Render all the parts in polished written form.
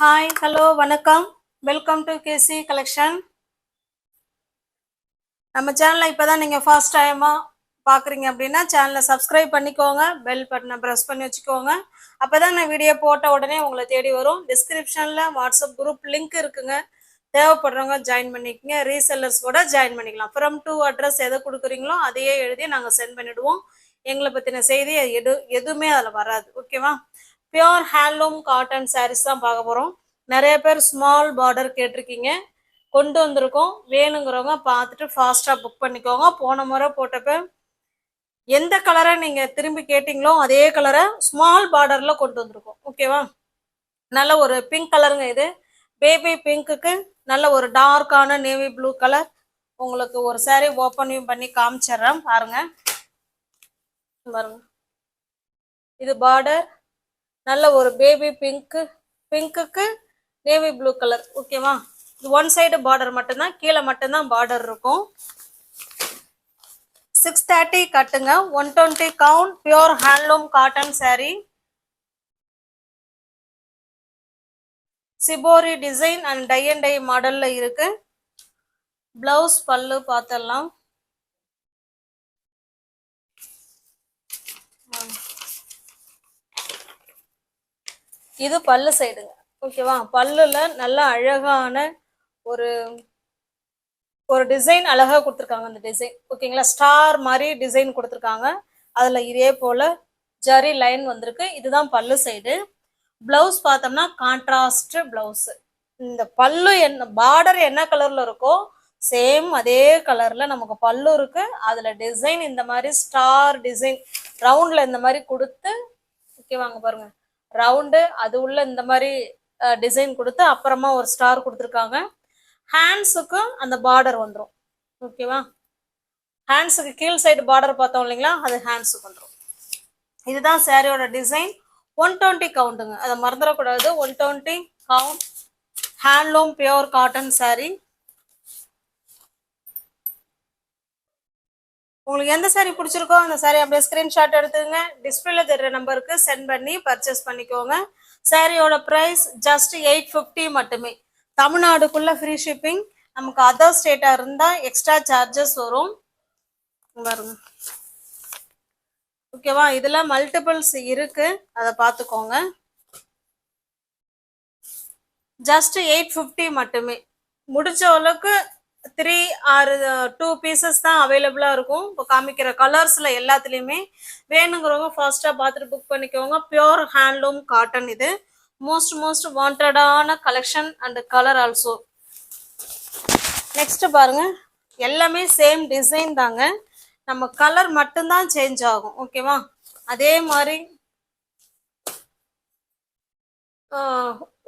Hi hello வணக்கம். Welcome to KC collection. நம்ம சேனலை இப்போ தான் நீங்கள் ஃபர்ஸ்ட் டைமாக பார்க்குறீங்க அப்படின்னா சேனலை சப்ஸ்கிரைப் பண்ணிக்கோங்க, பெல் பட்டனை ப்ரெஸ் பண்ணி வச்சுக்கோங்க. அப்போ தான் நான் வீடியோ போட்ட உடனே உங்களை தேடி வரும். டிஸ்கிரிப்ஷனில் வாட்ஸ்அப் குரூப் லிங்க் இருக்குங்க, தேவைப்படுறவங்க ஜாயின் பண்ணிக்கோங்க. ரீசெல்லர்ஸ் கூட ஜாயின் பண்ணிக்கலாம். ஃப்ரம் டு அட்ரஸ் எதை கொடுக்குறீங்களோ அதையே எழுதி நாங்கள் சென்ட் பண்ணிவிடுவோம். எங்களை பற்றின செய்தி எதுவுமே அதில் வராது. ஓகேவா? பியோர் ஹேண்ட்லூம் காட்டன் சாரீஸ் தான் பார்க்க போகிறோம். நிறைய பேர் ஸ்மால் பார்டர் கேட்டிருக்கீங்க, கொண்டு வந்திருக்கோம். வேணுங்கிறவங்க பார்த்துட்டு ஃபாஸ்ட்டாக புக் பண்ணிக்கோங்க. போன முறை போட்டப்ப எந்த கலரை நீங்கள் திரும்பி கேட்டிங்களோ அதே கலரை ஸ்மால் பார்டரில் கொண்டு வந்திருக்கோம். ஓகேவா? நல்ல ஒரு பிங்க் கலருங்க இது. பேபி பிங்க்குக்கு நல்ல ஒரு டார்க்கான நேவி ப்ளூ கலர். உங்களுக்கு ஒரு சாரீ ஓப்பனையும் பண்ணி காமிச்சிட்றேன் பாருங்க. பாருங்க, இது பார்டர் நல்ல ஒரு பேபி பிங்க்குக்கு நேவி ப்ளூ கலர். ஓகேவா? இது ஒன் சைடு பார்டர் மட்டும்தான், கீழே மட்டும்தான் பார்டர் இருக்கும். 630 கட்டுங்க, 120 count. Pure handloom cotton saree. Shibori design and tie and dye மாடல்ல இருக்கு. பிளவுஸ் பல்லு பார்த்துடலாம். இது பல்லு சைடுங்க. ஓகேவா? பல்லுல நல்ல அழகான ஒரு ஒரு டிசைன் அழகா கொடுத்துருக்காங்க. அந்த டிசைன் ஓகேங்களா, ஸ்டார் மாதிரி டிசைன் கொடுத்துருக்காங்க. அதுல இதே போல ஜரி லைன் வந்திருக்கு. இதுதான் பல்லு சைடு. பிளவுஸ் பார்த்தோம்னா கான்ட்ராஸ்ட் பிளவுஸ். இந்த பல்லு என்ன பார்டர் என்ன கலர்ல இருக்கோ சேம் அதே கலர்ல நமக்கு பல்லு இருக்கு. அதுல டிசைன் இந்த மாதிரி ஸ்டார் டிசைன் ரவுண்ட்ல இந்த மாதிரி கொடுத்து, ஓகேவாங்க பாருங்க, ரவுண்டு அது உள்ள இந்த மாதிரி டிசைன் கொடுத்து அப்புறமா ஒரு ஸ்டார் கொடுத்துருக்காங்க. ஹேண்ட்ஸுக்கும் அந்த பார்டர் வந்துடும். ஓகேவா? ஹேண்ட்ஸுக்கு கீழ் சைடு பார்டர் பார்த்தோம் இல்லைங்களா, அது ஹேண்ட்ஸுக்கு வந்துடும். இதுதான் சாரியோட டிசைன். 120 கவுண்ட்டுங்க, அதை மறந்துடக்கூடாது. 120 count handloom pure cotton sorry. உங்களுக்கு எந்த சாரி பிடிச்சிருக்கோ அந்த சாரி அப்படியே ஸ்கிரீன்ஷாட் எடுத்துங்க, டிஸ்பிளேல தெரிற நம்பருக்கு சென்ட் பண்ணி பர்ச்சேஸ் பண்ணிக்கோங்க. சாரியோட ப்ரைஸ் ஜஸ்ட் 850 மட்டுமே. தமிழ்நாடுக்குள்ள ஃப்ரீ ஷிப்பிங். நமக்கு அதர் ஸ்டேட்டா இருந்தா எக்ஸ்ட்ரா சார்ஜஸ் வரும். பாருங்க. ஓகேவா? இதுல மல்டிபிள்ஸ் இருக்கு, அதை பார்த்துக்கோங்க. ஜஸ்ட் 850 மட்டுமே. முடிச்ச அளவுக்கு 3 or 2 பீசஸ் தான் அவைலபிளா இருக்கும். இப்போ காமிக்கிற கலர்ஸ்ல எல்லாத்துலயுமே. வேணுங்கிறவங்க ஃபாஸ்டா பார்த்துட்டு புக் பண்ணிக்கோங்க. Pure handloom cotton. இது மோஸ்ட் வாண்டடான collection and colour also. Next பாருங்க, எல்லாமே சேம் டிசைன் தாங்க, நம்ம கலர் மட்டும்தான் சேஞ்ச் ஆகும். ஓகேவா? அதே மாதிரி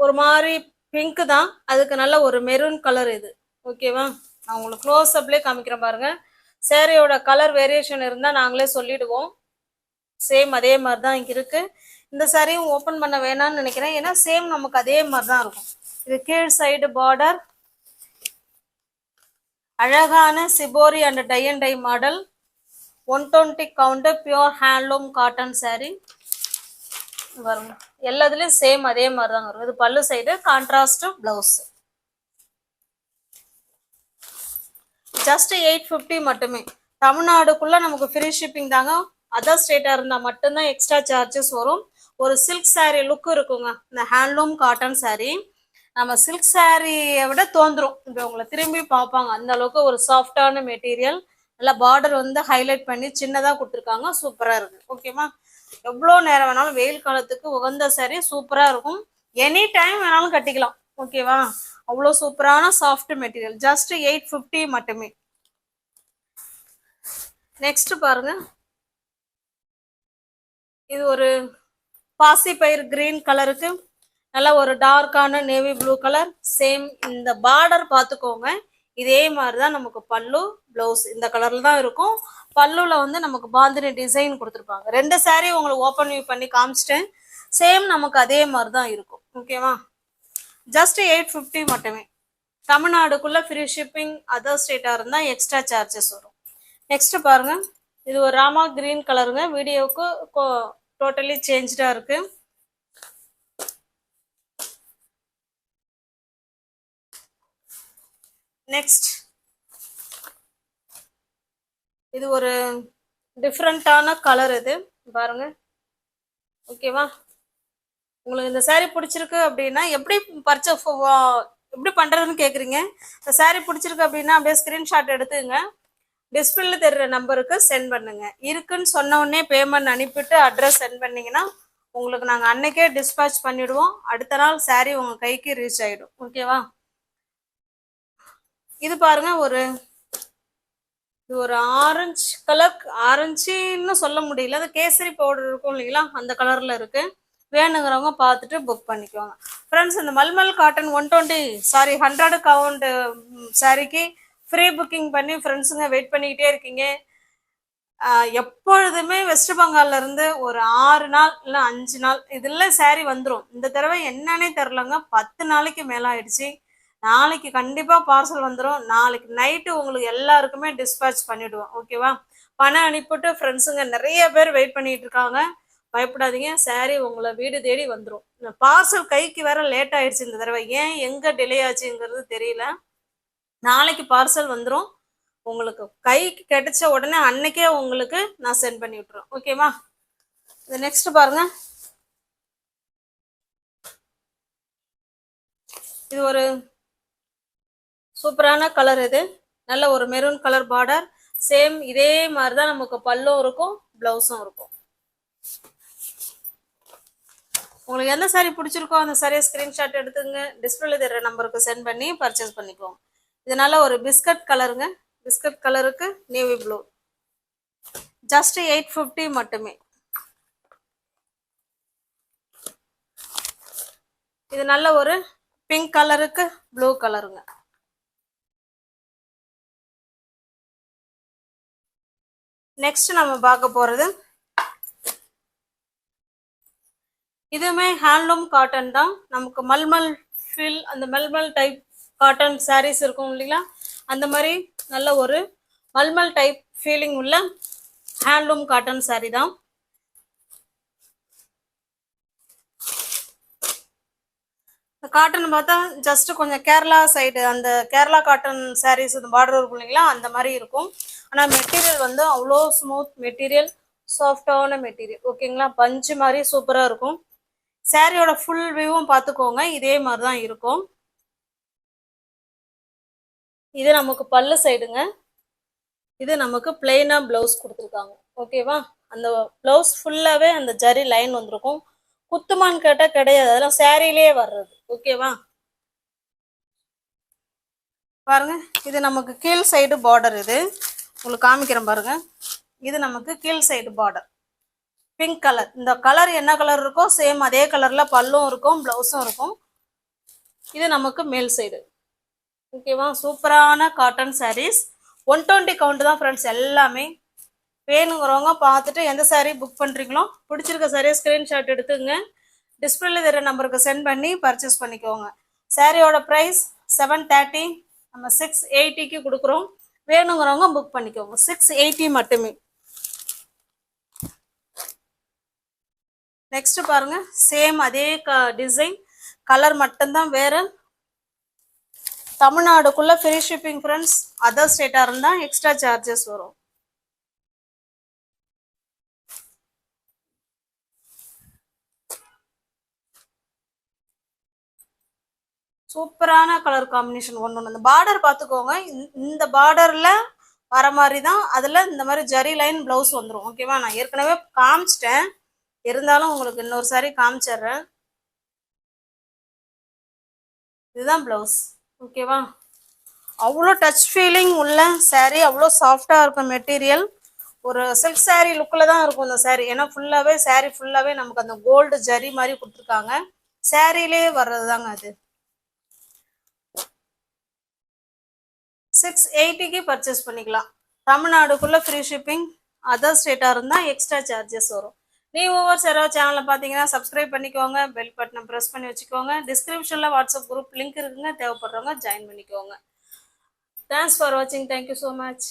ஒரு மாதிரி பிங்க் தான், அதுக்கு நல்ல ஒரு மெரூன் கலர் இது. ஓகேவா? நான் உங்களுக்கு க்ளோஸ் அப்லேயே காமிக்கிறேன் பாருங்க. சேரீயோட கலர் வேரியேஷன் இருந்தால் நாங்களே சொல்லிடுவோம். சேம் அதே மாதிரி தான் இங்கே இருக்கு. இந்த சாரியும் ஓப்பன் பண்ண வேணாம்னு நினைக்கிறேன், ஏன்னா சேம் நமக்கு அதே மாதிரி தான் இருக்கும். இது கீழ் சைடு பார்டர் அழகான shibori and tie and dye model. 120 count pure handloom cotton sari. வரும் எல்லாத்துலயும் சேம் அதே மாதிரி தான் வரும். இது பல்லு சைடு, கான்ட்ராஸ்ட் பிளவுஸ். ஜஸ்ட் 850 மட்டுமே. தமிழ்நாடுக்குள்ள நமக்கு ஃப்ரீ ஷிப்பிங் தாங்க. அதர் ஸ்டேட்டா இருந்தா மட்டும்தான் எக்ஸ்ட்ரா சார்ஜஸ் வரும். ஒரு சில்க் சாரி லுக் இருக்குங்க இந்த ஹேண்ட்லூம் காட்டன் சாரி. நம்ம சில்க் சாரியை விட தோன்றும். இப்போ உங்களை திரும்பி பார்ப்பாங்க, அந்த அளவுக்கு ஒரு சாஃப்டான மெட்டீரியல். நல்லா பார்டர் வந்து ஹைலைட் பண்ணி சின்னதாக கொடுத்துருக்காங்க. சூப்பராக இருக்கு. ஓகேவா? எவ்வளோ நேரம் வேணாலும், வெயில் காலத்துக்கு உகந்த சாரி, சூப்பராக இருக்கும். எனி டைம் வேணாலும் கட்டிக்கலாம். ஓகேவா? அவ்வளோ சூப்பரான சாஃப்ட் மெட்டீரியல். ஜஸ்ட் 850 மட்டுமே. நெக்ஸ்ட் பாருங்க, இது ஒரு பாசி பயிர் கிரீன் கலருக்கு நல்ல ஒரு டார்க்கான நேவி ப்ளூ கலர். சேம் இந்த பார்டர் பார்த்துக்கோங்க, இதே மாதிரி தான் நமக்கு பல்லு பிளவுஸ் இந்த கலர்ல தான் இருக்கும். பல்லுல வந்து நமக்கு பாந்தினி டிசைன் கொடுத்துருப்பாங்க. 2 சாரி உங்களுக்கு ஓப்பன் வியூ பண்ணி காமிச்சிட்டேன். சேம் நமக்கு அதே மாதிரி தான் இருக்கும். ஓகேவா? ஜஸ்ட் 850 மட்டுமே. தமிழ்நாடுக்குள்ள ஃப்ரீ ஷிப்பிங், அதர் ஸ்டேட்டா இருந்தா எக்ஸ்ட்ரா சார்ஜஸ் வரும். நெக்ஸ்ட் பாருங்க, இது ஒரு ராமா கிரீன் கலருங்க. வீடியோவுக்கு டோட்டலி சேஞ்சா இருக்கு. நெக்ஸ்ட் இது ஒரு டிஃப்ரெண்ட்டான கலர். இது பாருங்க. ஓகேவா? உங்களுக்கு இந்த saree பிடிச்சிருக்கு அப்படின்னா எப்படி பர்ச்சேஸ் எப்படி பண்ணுறதுன்னு கேட்குறீங்க. இந்த saree பிடிச்சிருக்கு அப்படின்னா அப்படியே ஸ்க்ரீன்ஷாட் எடுத்துங்க, டிஸ்பிளேல தெரிகிற நம்பருக்கு சென்ட் பண்ணுங்க. இருக்குன்னு சொன்ன உடனே பேமெண்ட் அனுப்பிட்டு அட்ரஸ் சென்ட் பண்ணிங்கன்னா உங்களுக்கு நாங்கள் அன்னைக்கே டிஸ்பேச் பண்ணிவிடுவோம். அடுத்த நாள் saree உங்கள் கைக்கு ரீச் ஆகிடும். ஓகேவா? இது பாருங்க, இது ஒரு ஆரஞ்சு கலர், ஆரஞ்சுன்னு சொல்ல முடியல, அது கேசரி பவுடர் இருக்கும் இல்லைங்களா, அந்த கலரில் இருக்குது. வேணுங்கிறவங்க பார்த்துட்டு புக் பண்ணிக்குவாங்க. ஃப்ரெண்ட்ஸ், இந்த மல்மல் காட்டன் 100 கவுண்ட் சாரிக்கு ஃப்ரீ புக்கிங் பண்ணி ஃப்ரெண்ட்ஸுங்க வெயிட் பண்ணிக்கிட்டே இருக்கீங்க. எப்பொழுதுமே வெஸ்ட் பெங்கால்ல இருந்து ஒரு 6 நாள் இல்லை 5 நாள் இதில் saree வந்துடும். இந்த தடவை என்னன்னே தெரிலங்க, 10 நாளைக்கு மேலே ஆயிடுச்சு. நாளைக்கு கண்டிப்பாக பார்சல் வந்துடும். நாளைக்கு நைட்டு உங்களுக்கு எல்லாருக்குமே டிஸ்பேச் பண்ணிவிடுவோம். ஓகேவா? பணம் அனுப்பிவிட்டு ஃப்ரெண்ட்ஸுங்க நிறைய பேர் வெயிட் பண்ணிட்டு இருக்காங்க. பயப்படாதீங்க, saree உங்களை வீடு தேடி வந்துடும். பார்சல் கைக்கு வேற லேட் ஆயிடுச்சு இந்த தடவை. ஏன் எங்கே டிலே ஆச்சுங்கிறது தெரியல. நாளைக்கு பார்சல் வந்துடும். உங்களுக்கு கைக்கு கிடைச்ச உடனே அன்னைக்கே உங்களுக்கு நான் சென்ட் பண்ணி விட்டுறேன். ஓகேவா? இது நெக்ஸ்ட் பாருங்க. இது ஒரு சூப்பரான கலர். இது நல்ல ஒரு மெரூன் கலர் பார்டர். சேம் இதே மாதிரி தான் நமக்கு பல்லும் இருக்கும், பிளவுஸும் இருக்கும். உங்களுக்கு எந்த saree பிடிச்சிருக்கோ அந்த சாரியை ஸ்க்ரீன்ஷாட் எடுத்துங்க, டிஸ்பிளேல தெரிகிற நம்பருக்கு சென்ட் பண்ணி பர்ச்சேஸ் பண்ணிக்கோங்க. இதனால ஒரு பிஸ்கட் கலருங்க. பிஸ்கட் கலருக்கு நேவி ப்ளூ, ஜஸ்ட் 850 மட்டுமே. இது நல்ல ஒரு பிங்க் கலருக்கு ப்ளூ கலருங்க. நெக்ஸ்ட் நம்ம பார்க்க போகிறது இதுவுமே ஹேண்ட்லூம் காட்டன் தான். நமக்கு மல்மல் ஃபீல், அந்த மல்மல் டைப் காட்டன் சாரீஸ் இருக்கும் இல்லைங்களா, அந்த மாதிரி நல்ல ஒரு மல்மல் டைப் ஃபீலிங் உள்ள ஹேண்ட்லூம் காட்டன் சாரீ தான். காட்டன் பார்த்தா ஜஸ்ட் கொஞ்சம் கேரளா சைடு, அந்த கேரளா காட்டன் சாரீஸ் இந்த பார்டர் இருக்கும் இல்லைங்களா, அந்த மாதிரி இருக்கும். ஆனால் மெட்டீரியல் வந்து அவ்வளோ ஸ்மூத் மெட்டீரியல், சாஃப்டான மெட்டீரியல். ஓகேங்களா? பஞ்சு மாதிரி சூப்பராக இருக்கும். சாரியோட ஃபுல் வியூவும் பார்த்துக்கோங்க, இதே மாதிரி தான் இருக்கும். இது நமக்கு பல்லு சைடுங்க. இது நமக்கு பிளெயினா பிளவுஸ் கொடுத்துருக்காங்க. ஓகேவா? அந்த பிளவுஸ் ஃபுல்லாவே அந்த ஜரி லைன் வந்திருக்கும். குத்துமான்னு கேட்டா கிடையாது, அதெல்லாம் சாரியிலே வர்றது. ஓகேவா? பாருங்க, இது நமக்கு கீழ் சைடு பார்டர். இது உங்களுக்கு காமிக்கிறேன் பாருங்க. இது நமக்கு கீழ் சைடு பார்டர், பிங்க் கலர். இந்த கலர் என்ன கலர் இருக்கோ சேம் அதே கலர்ல பல்லும் இருக்கும், பிளவுஸும் இருக்கும். இது நமக்கு மேல் சைடு. ஓகேவா? சூப்பரான காட்டன் சாரீஸ். 120 கவுண்ட் தான் ஃப்ரெண்ட்ஸ் எல்லாமே. வேணுங்கிறவங்க பார்த்துட்டு எந்த சாரீ புக் பண்ணுறீங்களோ பிடிச்சிருக்க சாரியை ஸ்க்ரீன்ஷாட் எடுத்துங்க, டிஸ்பிளேல தர நம்பருக்கு சென்ட் பண்ணி பர்ச்சேஸ் பண்ணிக்கோங்க. சாரியோட ப்ரைஸ் 730, நம்ம 680க்கு கொடுக்குறோம். வேணுங்கிறவங்க புக் பண்ணிக்கோங்க, 680 மட்டுமே. நெக்ஸ்ட் பாருங்க, சேம் அதே டிசைன், கலர் மட்டும்தான் வேற. தமிழ்நாடுக்குள்ள ஃப்ரீ ஷிப்பிங் ஃப்ரெண்ட்ஸ். அதர் ஸ்டேட்டாக இருந்தால் எக்ஸ்ட்ரா சார்ஜஸ் வரும். சூப்பரான கலர் காம்பினேஷன் ஒன்று. அந்த பார்டர் பார்த்துக்கோங்க, இந்த பார்டரில் வர மாதிரி தான் அதில் இந்த மாதிரி ஜரி லைன் ப்ளவுஸ் வந்துடும். ஓகேவா? நான் ஏற்கனவே காமிச்சிட்டேன், இருந்தாலும் உங்களுக்கு இன்னொரு சாரி காமிச்சிட்றேன். இதுதான் ப்ளவுஸ். ஓகேவா? அவ்வளோ டச் ஃபீலிங் உள்ள சாரீ, அவ்வளோ சாஃப்டாக இருக்கும் மெட்டீரியல். ஒரு சில்க் சாரீ லுக்கில் தான் இருக்கும் இந்த சாரீ. ஏன்னா ஃபுல்லாகவே சாரீ ஃபுல்லாகவே நமக்கு அந்த கோல்டு ஜரி மாதிரி கொடுத்துருக்காங்க. சாரீலே வர்றது தாங்க அது. 680க்கு பர்ச்சேஸ் பண்ணிக்கலாம். தமிழ்நாடுக்குள்ளே ஃப்ரீ ஷிப்பிங், அதர் ஸ்டேட்டாக இருந்தால் எக்ஸ்ட்ரா சார்ஜஸ் வரும். நீங்கள் ஒவ்வொரு சேனலில் பார்த்தீங்கன்னா சப்ஸ்கிரைப் பண்ணிக்கோங்க, பெல் பட்டனை ப்ரெஸ் பண்ணி வச்சுக்கோங்க. டிஸ்கிரிப்ஷனில் வாட்ஸ்அப் குரூப் லிங்க் இருக்குங்க, தேவைப்படுறவங்க ஜாயின் பண்ணிக்கோங்க. தேங்க்ஸ் ஃபார் வாட்சிங். Thank you so much.